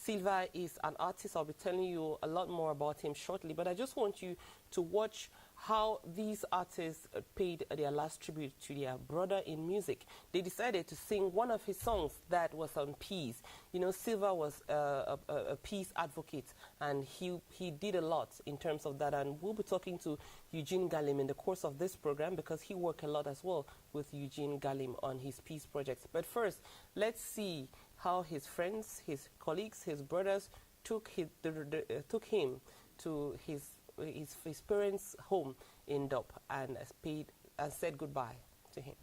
Silva is an artist. I'll be telling you a lot more about him shortly, but I just want you to watch how these artists paid their last tribute to their brother in music. They decided to sing one of his songs that was on peace. You know, Silva was a peace advocate, and he did a lot in terms of that. And we'll be talking to Eugene Galim in the course of this program because he worked a lot as well with Eugene Galim on his peace projects. But first, let's see how his friends, his colleagues, his brothers took him to his parents' home in Dop and paid and said goodbye to him.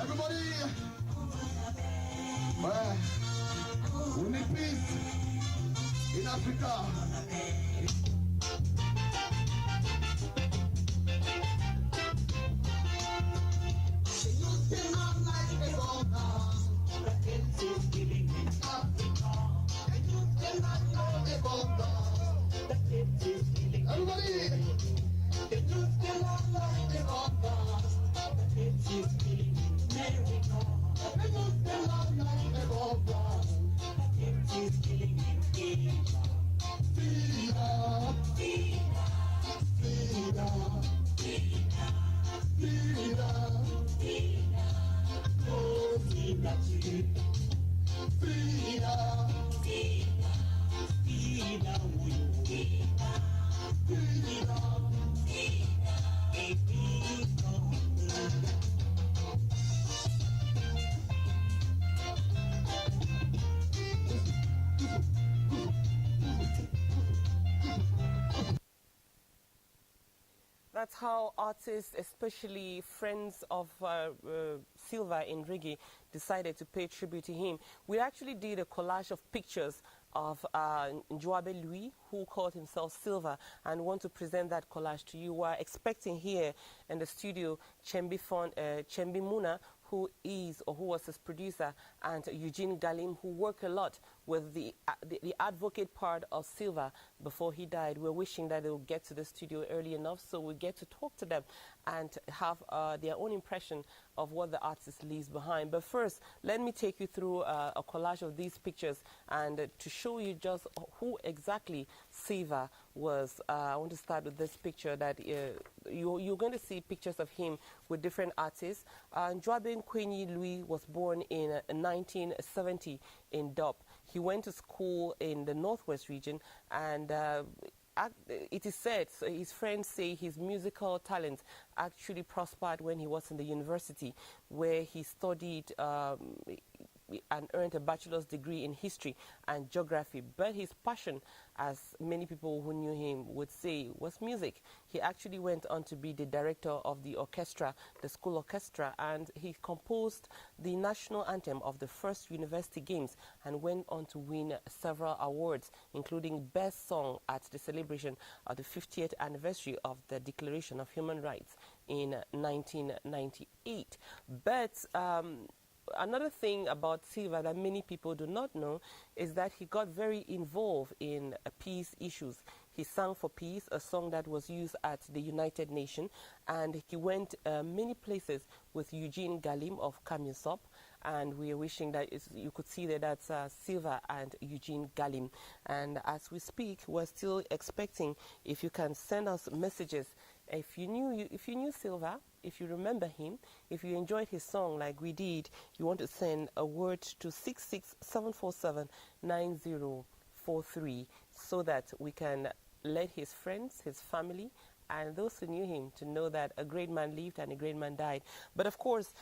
Everybody, we need peace in Africa. That's how artists, especially friends of Silva in reggae, decided to pay tribute to him. We actually did a collage of pictures of Njoabe Louis, who called himself Silva, and want to present that collage to you. We're expecting here in the studio Chembi Muna, who is or who was his producer, and Eugene Galim, who worked a lot with the advocate part of Silva before he died. We're wishing that they'll get to the studio early enough so we get to talk to them and have their own impression of what the artist leaves behind. But first, let me take you through a collage of these pictures and to show you just who exactly Silva was. I want to start with this picture that you're going to see pictures of him with different artists. Njoabe Kwenyi Louis was born in 1970 in Dop. He went to school in the Northwest region, and it is said, so his friends say his musical talent actually prospered when he was in the university, where he studied and earned a bachelor's degree in history and geography. But his passion, as many people who knew him would say, was music. He actually went on to be the director of the orchestra, the school orchestra, and he composed the national anthem of the first university games and went on to win several awards, including Best Song at the celebration of the 50th anniversary of the Declaration of Human Rights in 1998. But another thing about Silva that many people do not know is that he got very involved in peace issues. He sang for peace, a song that was used at the United Nations, and he went many places with Eugene Galim of Kamiusop, and we are wishing that you could see that that's Silva and Eugene Galim. And as we speak, we're still expecting if you can send us messages. If you knew Silva, if you remember him, if you enjoyed his song like we did, you want to send a word to 667479043 so that we can let his friends, his family, and those who knew him to know that a great man lived and a great man died. But of course,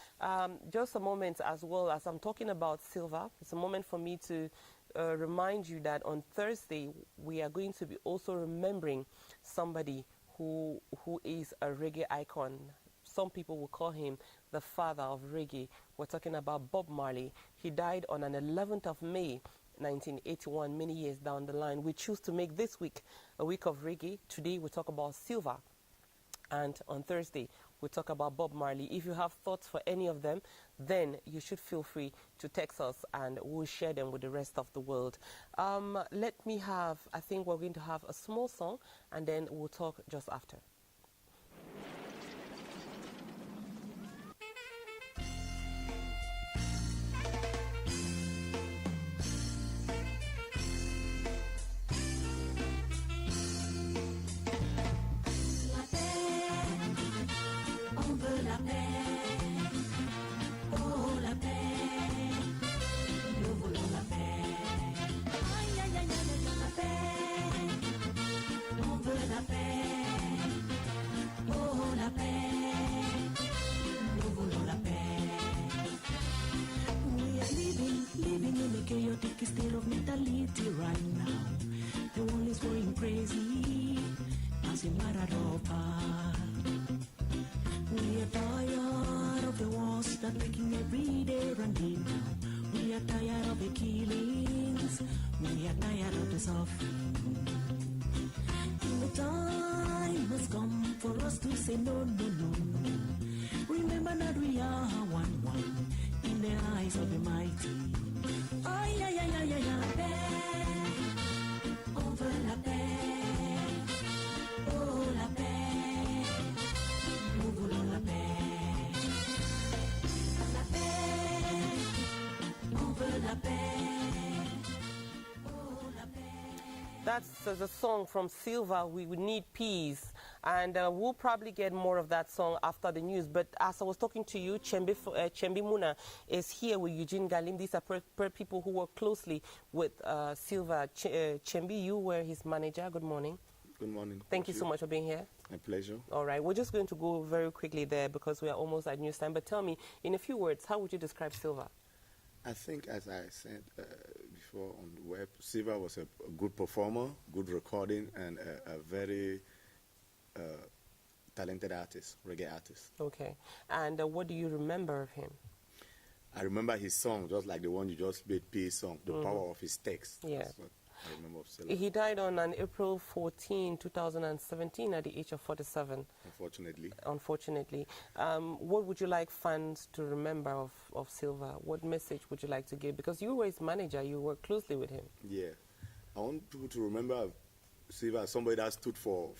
just a moment as well as I'm talking about Silva, it's a moment for me to remind you that on Thursday we are going to be also remembering somebody who is a reggae icon. Some people will call him the father of reggae. We're talking about Bob Marley. He died on an 11th of May 1981, many years down the line. We choose to make this week a week of reggae. Today we talk about Silva, and on Thursday we talk about Bob Marley. If you have thoughts for any of them, then you should feel free to text us and we'll share them with the rest of the world. I think we're going to have a small song and then we'll talk just after. Chaotic state of mentality right now. The world is going crazy as a matter of fact. We are tired of the wars that making every day run down. We are tired of the killings. We are tired of the suffering. The time has come for us to say no, no, no, no. Remember that we are one in the eyes of the mighty. Ay, ay, ay, ay, ay, la paix, on veut la paix, oh la paix, nous voulons la paix, on veut la paix, oh la paix. That's the song from Silva, We Would Need Peace. And we'll probably get more of that song after the news. But as I was talking to you, Chembi Muna is here with Eugene Galim. These are people who work closely with Silva. Chembi, you were his manager. Good morning. Good morning. Thank you so much for being here. My pleasure. All right. We're just going to go very quickly there because we are almost at news time. But tell me, in a few words, how would you describe Silva? I think, as I said before on the web, Silva was a good performer, good recording, and a very talented artist, reggae artist. Okay. And what do you remember of him? I remember his song, just like the one you just made, Peace song, the power of his text. Yeah. That's what I remember of Silva. He died on April 14, 2017 at the age of 47. Unfortunately. What would you like fans to remember of Silva? What message would you like to give? Because you were his manager, you worked closely with him. Yeah. I want people to remember Silva as somebody that stood for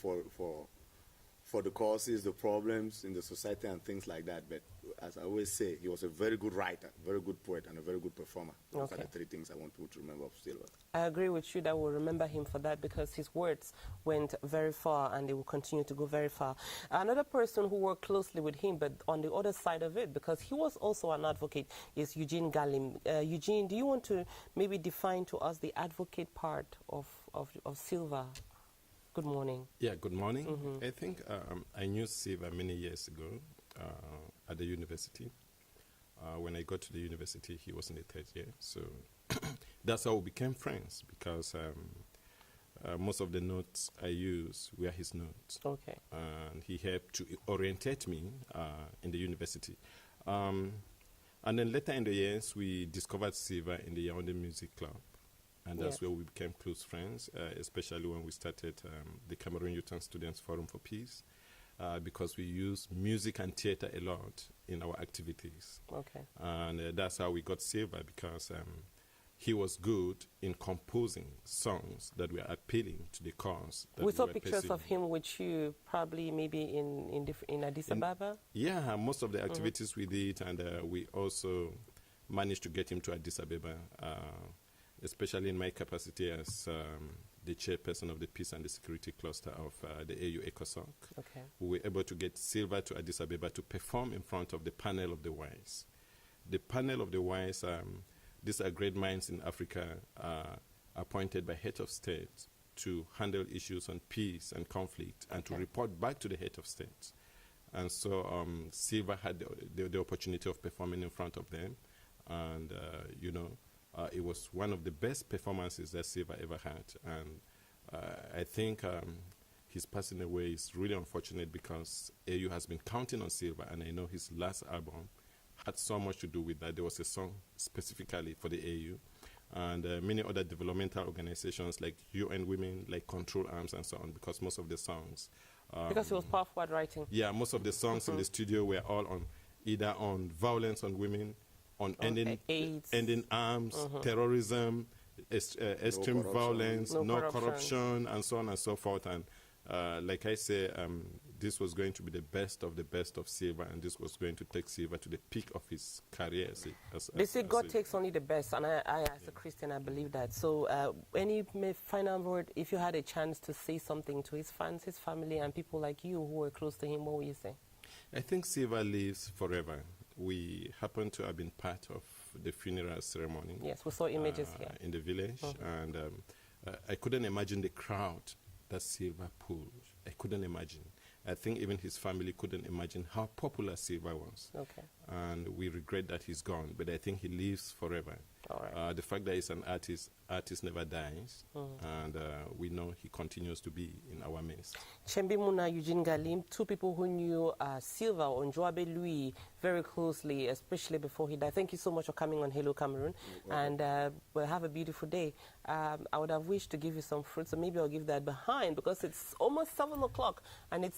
the causes, the problems in the society and things like that. But as I always say, he was a very good writer, very good poet, and a very good performer. Those are the three things I want people to remember of Silva. I agree with you that we'll remember him for that because his words went very far and they will continue to go very far. Another person who worked closely with him, but on the other side of it, because he was also an advocate, is Eugene Galim. Eugene, do you want to maybe define to us the advocate part of Silva? Good morning. Yeah, good morning. I think I knew Silva many years ago at the university. When I got to the university, he was in the third year. So that's how we became friends because most of the notes I use were his notes. Okay. And he helped to orientate me in the university. And then later in the years, we discovered Silva in the Yaoundé Music Club. And that's where we became close friends, especially when we started the Cameroon Youth and Students Forum for Peace, because we use music and theater a lot in our activities. Okay. And that's how we got Silva, because he was good in composing songs that were appealing to the cause. We saw pictures of him with you probably maybe in Addis Ababa? Yeah, most of the activities we did, and we also managed to get him to Addis Ababa, especially in my capacity as the chairperson of the Peace and the Security Cluster of the AU ECOSOC. Okay. We were able to get Silva to Addis Ababa to perform in front of the panel of the wise. The panel of the wise, these are great minds in Africa, appointed by head of state to handle issues on peace and conflict and to report back to the head of state. And so Silva had the opportunity of performing in front of them. And, it was one of the best performances that Silva ever had. And I think his passing away is really unfortunate because AU has been counting on Silva, and I know his last album had so much to do with that. There was a song specifically for the AU, and many other developmental organizations like UN Women, like Control Arms and so on, because most of the songs Because he was powerful at writing. Yeah, most of the songs in the studio were all on either on violence on women, on ending AIDS. ending arms, terrorism, extreme violence, no corruption, and so on and so forth. And like I say, this was going to be the best of Silva, and this was going to take Silva to the peak of his career. They say God takes only the best, and I as a Christian, I believe that. So any final word, if you had a chance to say something to his fans, his family, and people like you who were close to him, what would you say? I think Silva lives forever. We happen to have been part of the funeral ceremony. Yes, we saw images here. In the village, and I couldn't imagine the crowd that Silva pulled. I couldn't imagine. I think even his family couldn't imagine how popular Silva was. Okay. And we regret that he's gone, but I think he lives forever. All right. The fact that he's an artist never dies, and we know he continues to be in our midst. Chembi Muna, Eugene Galim, two people who knew Silva or Njoabe Louis very closely, especially before he died. Thank you so much for coming on Hello Cameroon, and we'll have a beautiful day. I would have wished to give you some fruit, so maybe I'll give that behind because it's almost 7 o'clock and it's